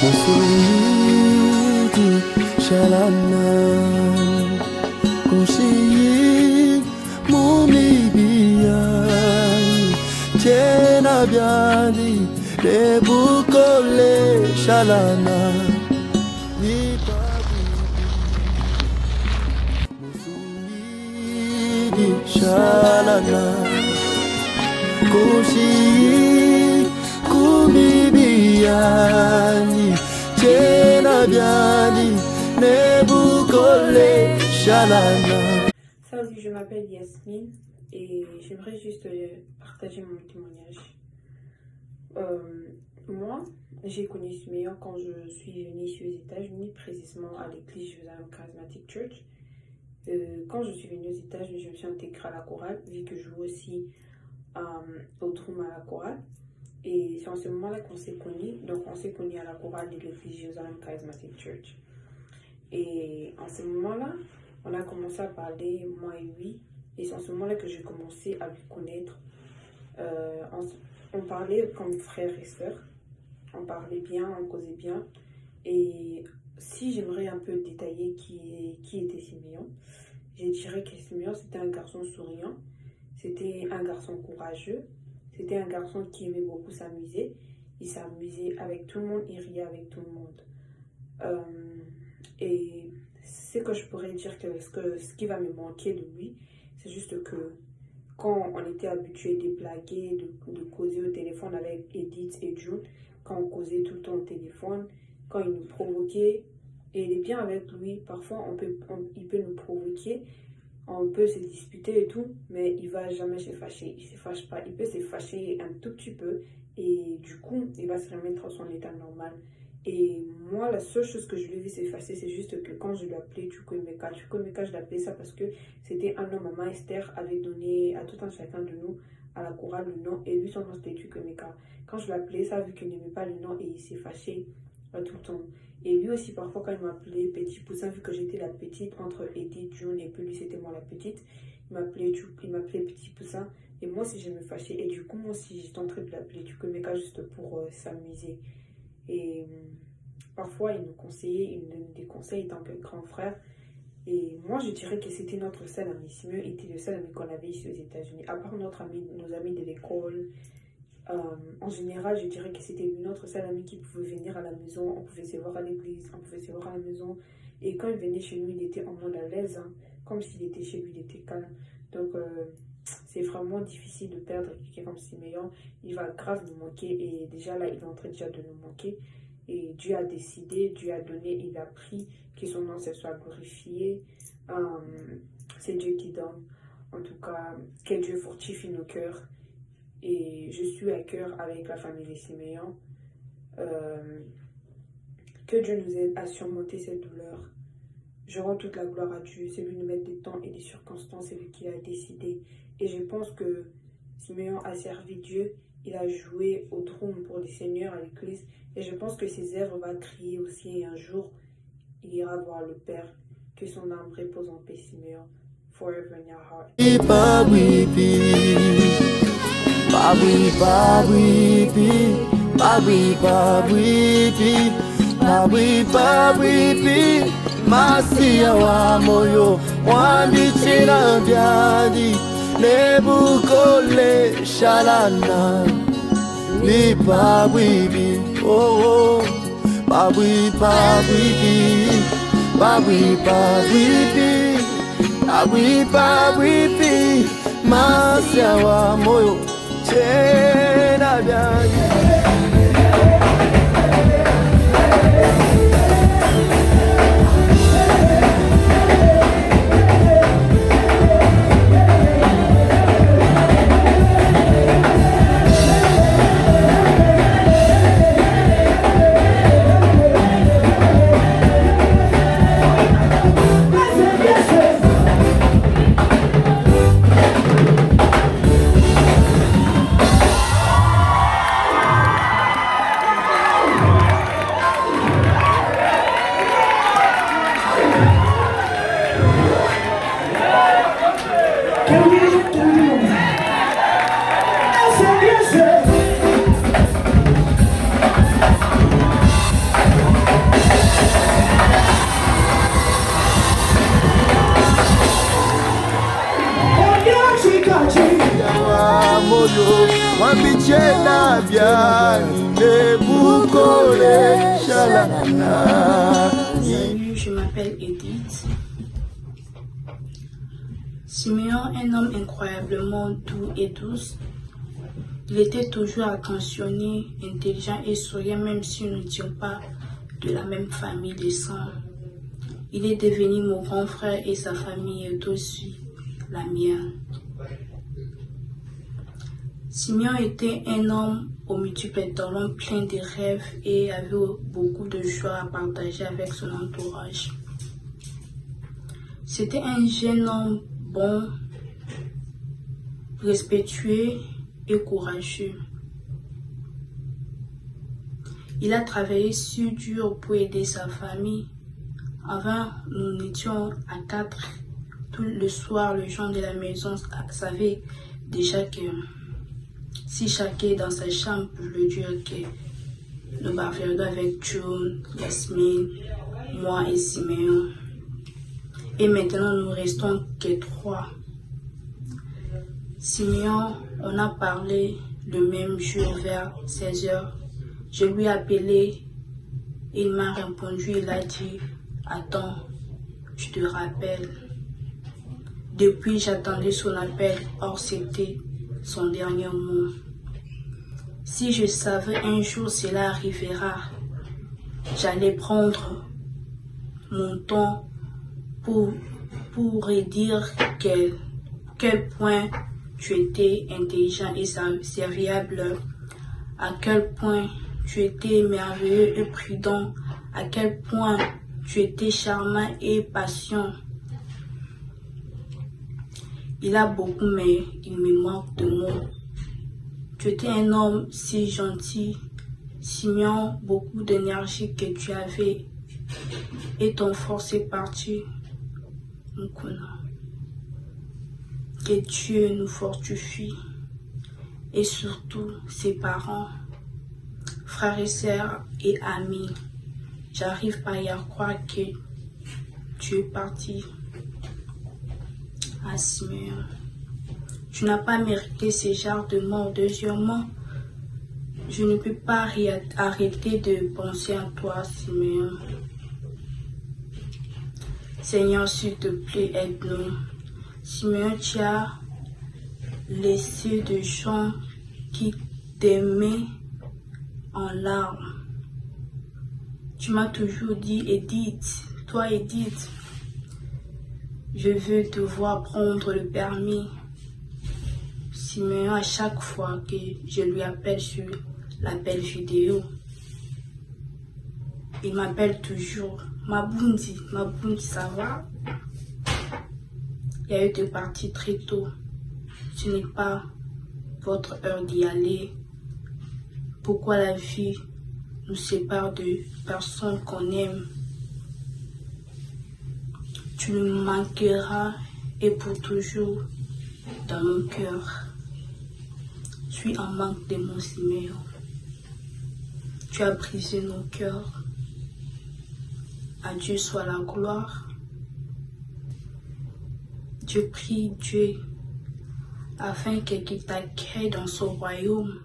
Musudi shalana kushi mumibiani tena byani debukole shalana Musudi shalana kushi kumibiani Salut, je m'appelle Yasmine et j'aimerais juste partager mon témoignage. Moi, j'ai connu Simeon quand je suis venue ici aux États-Unis, précisément à l'église Jérusalem Charismatic Church. Quand je suis venue aux États-Unis, je me suis intégrée à la chorale, vu que je joue aussi au drum à la chorale. Et c'est en ce moment-là qu'on s'est connus. Donc, on s'est connus à la chorale de l'église Jérusalem Charismatic Church. Et en ce moment-là, on a commencé à parler, moi et lui. Et c'est en ce moment-là que j'ai commencé à lui connaître. On parlait comme frères et sœurs. On parlait bien, on causait bien. Et si j'aimerais un peu détailler qui était Simeon, je dirais que Simeon, c'était un garçon souriant. C'était un garçon courageux. C'était un garçon qui aimait beaucoup s'amuser. Il s'amusait avec tout le monde, il riait avec tout le monde. Et ce que je pourrais dire que ce qui va me manquer de lui, c'est juste que quand on était habitué de blaguer, de causer au téléphone avec Edith et June, quand on causait tout le temps au téléphone, quand il nous provoquait, et il est bien avec lui, parfois il peut nous provoquer, on peut se disputer et tout, mais il va jamais se fâcher, il se fâche pas, il peut se fâcher un tout petit peu, et du coup, il va se remettre à son état normal. Et moi, la seule chose que je lui ai vu s'effacer, c'est juste que quand je l'appelais Chukwemeka, je l'appelais ça parce que c'était un nom, maman Esther avait donné à tout un chacun de nous, à la chorale, le nom, et lui, son nom c'était Chukwemeka. Quand je l'appelais ça, vu qu'il n'aimait pas le nom, et il s'est fâché tout le temps. Et lui aussi, parfois, quand il m'appelait Petit Poussin, vu que j'étais la petite entre Edith, June, et puis lui, c'était moi la petite, il m'appelait Petit Poussin, et moi aussi, je me fâchais. Et du coup, moi aussi, j'étais en train de l'appeler Chukwemeka juste pour s'amuser. Et parfois, il nous conseillait, il nous donnait des conseils en tant que grand frère. Et moi, je dirais que c'était notre seul ami. Simeon était le seul ami qu'on avait ici aux États-Unis. À part nos amis de l'école, en général, je dirais que c'était notre seul ami qui pouvait venir à la maison. On pouvait se voir à l'église, on pouvait se voir à la maison. Et quand il venait chez nous, il était en mode à l'aise, hein, comme s'il était chez lui, il était calme. Donc, c'est vraiment difficile de perdre quelqu'un comme Simeon. Il va grave nous manquer et déjà là, il est en train déjà de nous manquer. Et Dieu a décidé, Dieu a donné, il a pris que son nom se soit glorifié. C'est Dieu qui donne. En tout cas, que Dieu fortifie nos cœurs. Et je suis à cœur avec la famille de Simeon. Que Dieu nous aide à surmonter cette douleur. Je rends toute la gloire à Dieu. C'est lui qui nous met des temps et des circonstances, c'est lui qui a décidé. Et je pense que Simeon a servi Dieu. Il a joué au drum pour les seigneurs à l'église. Et je pense que ses œuvres vont crier aussi. Et un jour, il ira voir le Père. Que son âme repose en paix, Simeon. Forever in your heart. Masia wa moyo wambichira byadi nebukole shalana ni babwibi oh babwibi masia wa moyo chena byadi. Salut, je m'appelle Edith. Simeon, un homme incroyablement doux et douce. Il était toujours attentionné, intelligent et souriant même si nous n'étions pas de la même famille de sang. Il est devenu mon grand frère et sa famille est aussi la mienne. Simeon était un homme aux multiples talents, plein de rêves et avait beaucoup de joie à partager avec son entourage. C'était un jeune homme bon, respectueux et courageux. Il a travaillé si dur pour aider sa famille. Avant, nous étions à 4. Tout le soir, les gens de la maison savaient déjà que si chacun est dans sa chambre, je veux dire que nous bavardons avec June, Yasmine, moi et Simeon. Et maintenant, nous restons que 3. Simeon, on a parlé le même jour vers 16h. Je lui ai appelé, il m'a répondu, il a dit, attends, je te rappelle. Depuis, j'attendais son appel, or c'était son dernier mot. Si je savais un jour cela arrivera, j'allais prendre mon temps pour dire quel point tu étais intelligent et serviable, à quel point tu étais merveilleux et prudent, à quel point tu étais charmant et patient. Il a beaucoup, mais il me manque de mots. Tu étais un homme si gentil, Simeon, beaucoup d'énergie que tu avais, et ton force est parti. Que Dieu nous fortifie, et surtout ses parents, frères et sœurs et amis. J'arrive pas à croire que tu es parti. Ah, Simeon, tu n'as pas mérité ce genre de mort. Deuxièmement, je ne peux pas arrêter de penser à toi, Simeon. Seigneur, s'il te plaît, aide-nous. Simeon, tu as laissé des gens qui t'aimaient en larmes. Tu m'as toujours dit, Edith, toi Edith, je veux te voir prendre le permis. Simeon, à chaque fois que je lui appelle sur l'appel vidéo, il m'appelle toujours. Mabundi, ça va? Il y a eu de partir très tôt. Ce n'est pas votre heure d'y aller. Pourquoi la vie nous sépare de personnes qu'on aime? Tu nous manqueras et pour toujours dans mon cœur. Je suis en manque de mon Simeon. Tu as brisé nos cœurs. À Dieu soit la gloire. Je prie Dieu afin qu'il t'accueille dans son royaume.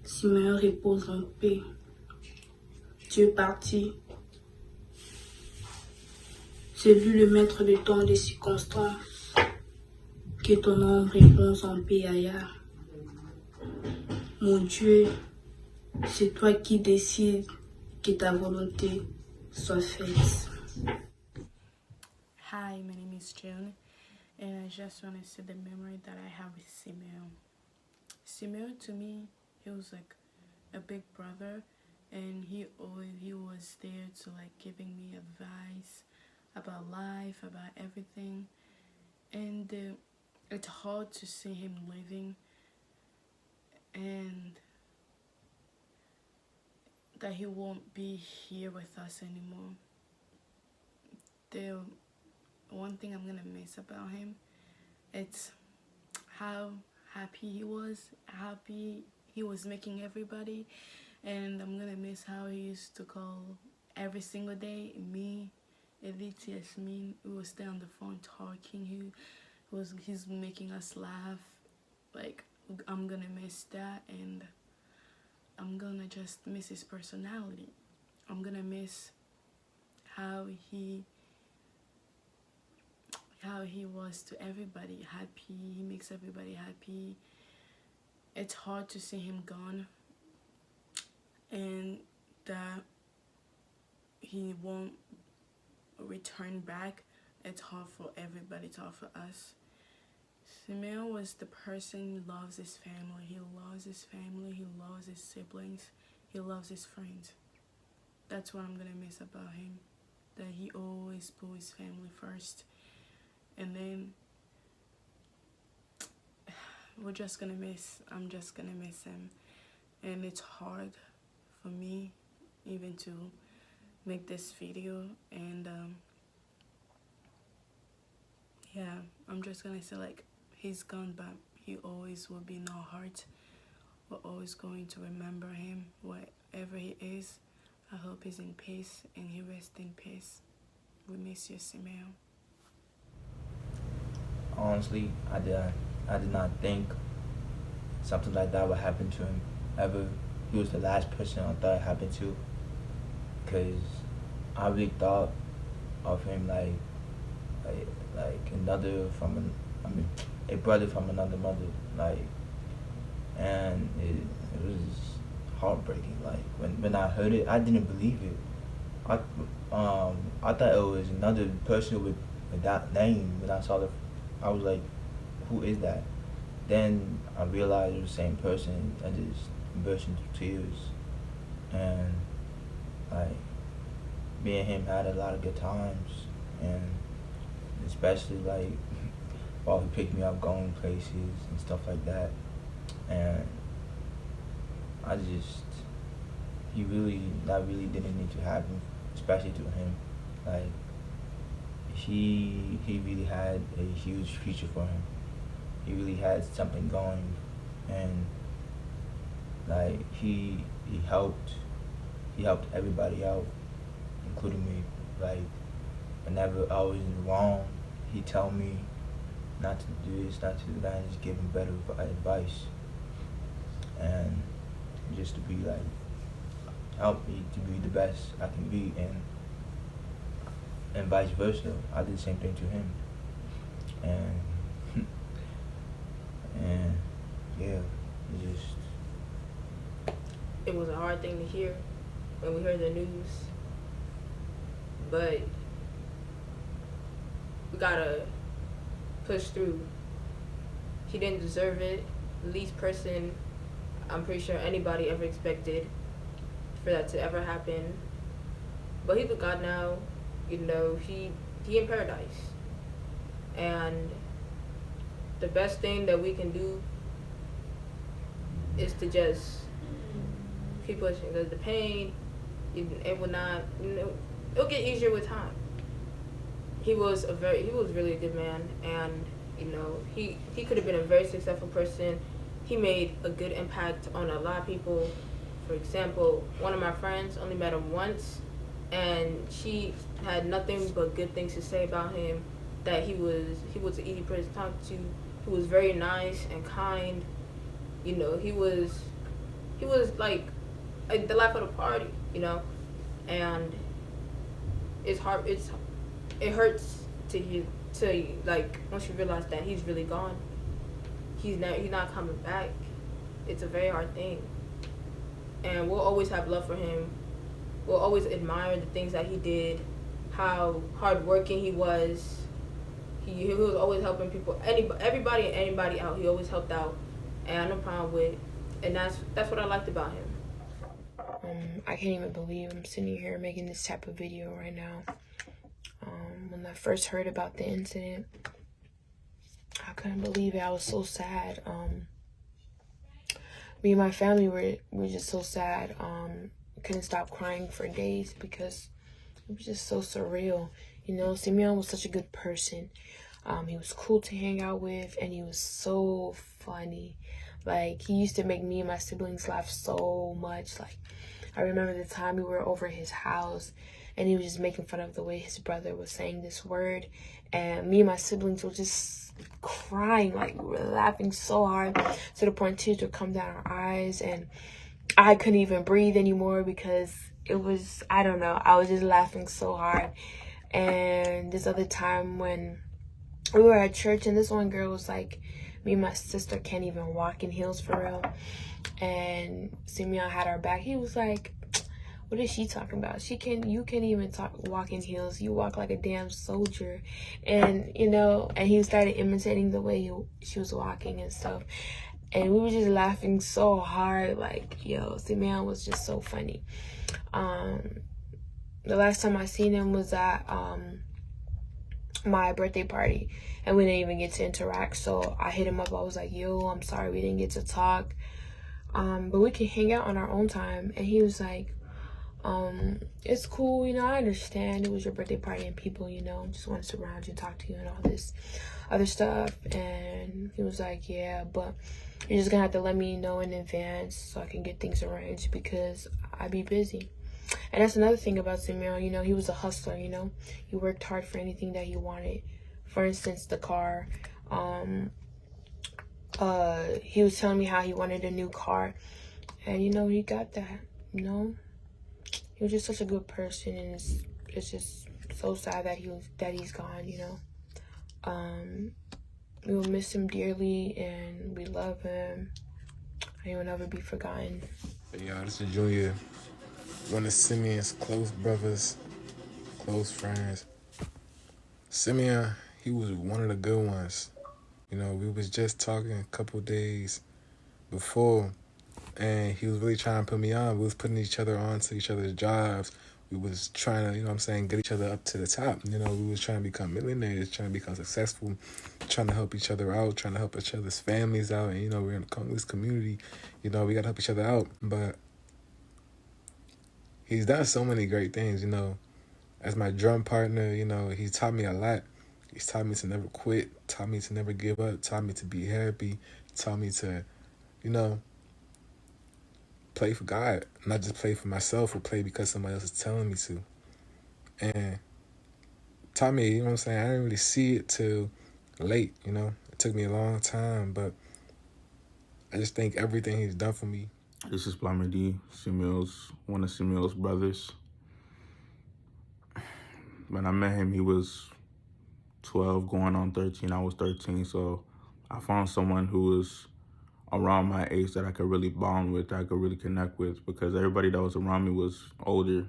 Simeon repose en paix. Dieu est parti. C'est lui le maître de temps des circonstances. Que ton nom repose en paix ailleurs. Mon Dieu, c'est toi qui décides que ta volonté soit faite. Hi, my name is June, and I just want to say the memory that I have with Simeon. Simeon, to me, he was like a big brother, and he was there to like giving me advice about life, about everything, and it's hard to see him living, and that he won't be here with us anymore. The one thing I'm gonna miss about him, it's how happy he was making everybody, and I'm gonna miss how he used to call every single day me, Edith, Yasmin. We would stay on the phone talking. He's making us laugh. Like, I'm gonna miss that, and just miss his personality. I'm gonna miss how he was to everybody, happy. He makes everybody happy. It's hard to see him gone, and that he won't return back. It's hard for everybody, it's hard for us. Simeon was the person who loves his family. He loves his family, he loves his siblings, he loves his friends. That's what I'm gonna miss about him, that he always put his family first. And then I'm just gonna miss him. And it's hard for me even to make this video. And yeah, I'm just gonna say, like, he's gone, but he always will be in our hearts. We're always going to remember him wherever he is. I hope he's in peace and he rests in peace. We miss you, Simeon. Honestly, I did not think something like that would happen to him ever. He was the last person I thought it happened to, because I really thought of him like a brother from another mother, and it was heartbreaking. Like when I heard it, I didn't believe it. I thought it was another person with that name. When I saw I was like, who is that? Then I realized it was the same person. I just burst into tears. And like, me and him had a lot of good times, and especially like while he picked me up going places and stuff like that. And that really didn't need to happen, especially to him. Like, he really had a huge future for him. He really had something going, and like he helped everybody out, including me. Like, whenever I was wrong, he'd tell me not to do this, not to do that, and just give him better advice. And just to be like, help me to be the best I can be, and vice versa. I did the same thing to him. And and yeah, it was a hard thing to hear when we heard the news, but we gotta push through. He didn't deserve it. The least person I'm pretty sure anybody ever expected for that to ever happen. But he's with God now. You know, he in paradise. And the best thing that we can do is to just keep pushing. Because the pain, it will not, it'll get easier with time. He was really a good man, and he could have been a very successful person. He made a good impact on a lot of people. For example, one of my friends only met him once, and she had nothing but good things to say about him. That he was an easy person to talk to. He was very nice and kind. He was like the life of the party. And it hurts to like once you realize that he's really gone. He's not coming back. It's a very hard thing. And we'll always have love for him. We'll always admire the things that he did, how hardworking he was. He was always helping people, everybody and anybody out. He always helped out, and I had no problem with it. And that's what I liked about him. I can't even believe I'm sitting here making this type of video right now. When I first heard about the incident, I couldn't believe it. I was so sad. Me and my family were just so sad. Couldn't stop crying for days because it was just so surreal. Simeon was such a good person. He was cool to hang out with, and he was so funny. Like, he used to make me and my siblings laugh so much. Like, I remember the time we were over his house, and he was just making fun of the way his brother was saying this word, and me and my siblings were just crying. Like, we were laughing so hard to the point tears would come down our eyes. And I couldn't even breathe anymore because it was, I don't know, I was just laughing so hard. And this other time when we were at church and this one girl was like, me and my sister can't even walk in heels for real. And Simeon had our back. He was like, what is she talking about? You can't even walk in heels. You walk like a damn soldier. And, you know, and he started imitating the way she was walking and stuff. And we were just laughing so hard. Like, yo, Simeon was just so funny. The last time I seen him was at my birthday party, and we didn't even get to interact. So I hit him up. I was like, yo, I'm sorry we didn't get to talk, but we can hang out on our own time. And he was like, it's cool, you know, I understand it was your birthday party and people, you know, just want to surround you, talk to you and all this other stuff. And he was like, yeah, but you're just gonna have to let me know in advance so I can get things arranged because I be busy. And that's another thing about Simeon, you know, he was a hustler, you know. He worked hard for anything that he wanted. For instance, the car. He was telling me how he wanted a new car. And, you know, he got that, you know. He was just such a good person, and it's just so sad that he's gone, you know. We will miss him dearly, and we love him. He will never be forgotten. Hey, y'all, this is Junior. One of Simeon's close brothers, close friends. Simeon, he was one of the good ones. You know, we was just talking a couple days before, and he was really trying to put me on. We was putting each other on to each other's jobs. We was trying to, you know what I'm saying, get each other up to the top. You know, we was trying to become millionaires, trying to become successful, trying to help each other out, trying to help each other's families out. And, you know, we're in this community, you know, we got to help each other out. But he's done so many great things, you know. As my drum partner, you know, he taught me a lot. He's taught me to never quit, taught me to never give up, taught me to be happy, taught me to, you know, play for God, not just play for myself or play because somebody else is telling me to. And taught me, you know what I'm saying, I didn't really see it till late, you know. It took me a long time, but I just think everything he's done for me. This is Plumber D, one of Simeon's brothers. When I met him, he was 12, going on 13. I was 13, so I found someone who was around my age that I could really bond with, that I could really connect with, because everybody that was around me was older.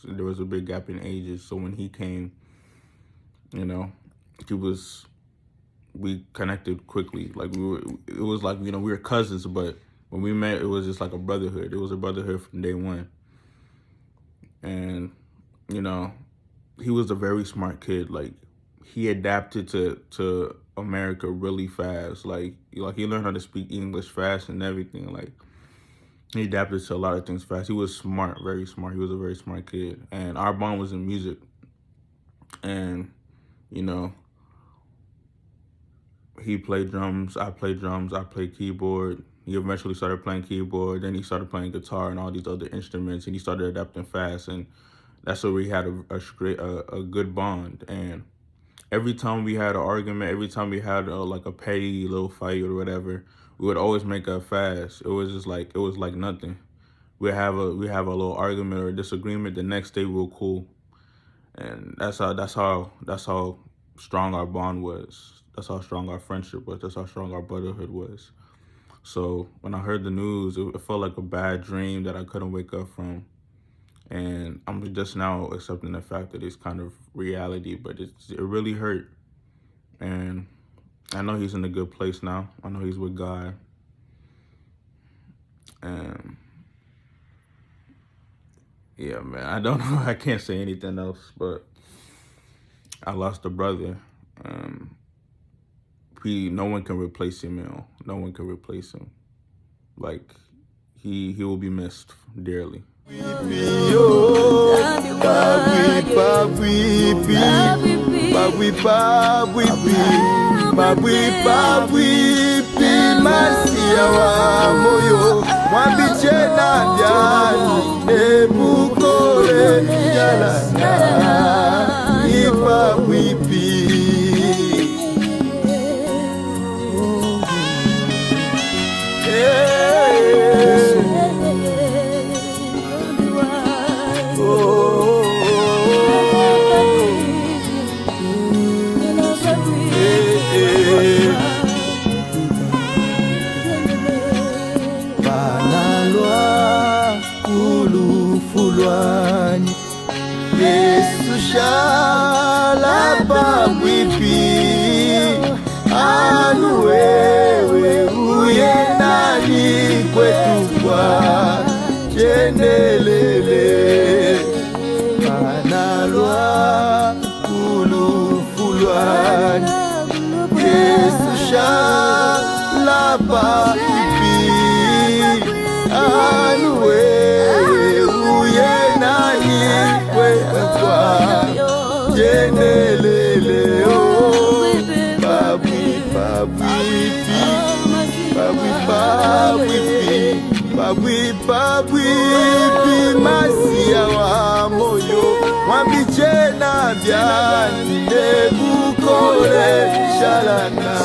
There was a big gap in ages, so when he came, you know, we connected quickly. Like, it was like, you know, we were cousins, but when we met, it was just like a brotherhood. It was a brotherhood from day one. And, you know, he was a very smart kid. Like, he adapted to America really fast. Like he learned how to speak English fast and everything. Like, he adapted to a lot of things fast. He was smart, very smart. He was a very smart kid. And our bond was in music. And, you know, he played drums, I played keyboard. He eventually started playing keyboard, then he started playing guitar and all these other instruments, and he started adapting fast, and that's where we had a good bond. And every time we had an argument, every time we had like a petty little fight or whatever, we would always make up fast. It was just like, it was like nothing. We have a little argument or a disagreement, the next day we were cool. And that's how strong our bond was. That's how strong our friendship was. That's how strong our brotherhood was. So when I heard the news, it felt like a bad dream that I couldn't wake up from. And I'm just now accepting the fact that it's kind of reality, but it really hurt. And I know he's in a good place now. I know he's with God. And yeah, man, I don't know. I can't say anything else, but I lost a brother. No one can replace him, you know. No one can replace him. Like, he will be missed dearly. shala babwipi anu wewe uye nani kwetu kwa jendelele analwa kulufulwani Yesu shala babwipi anu wewe uye nani kwetu kwa jendelele babwipi masia wa moyo mwambichena byani nebukole shalana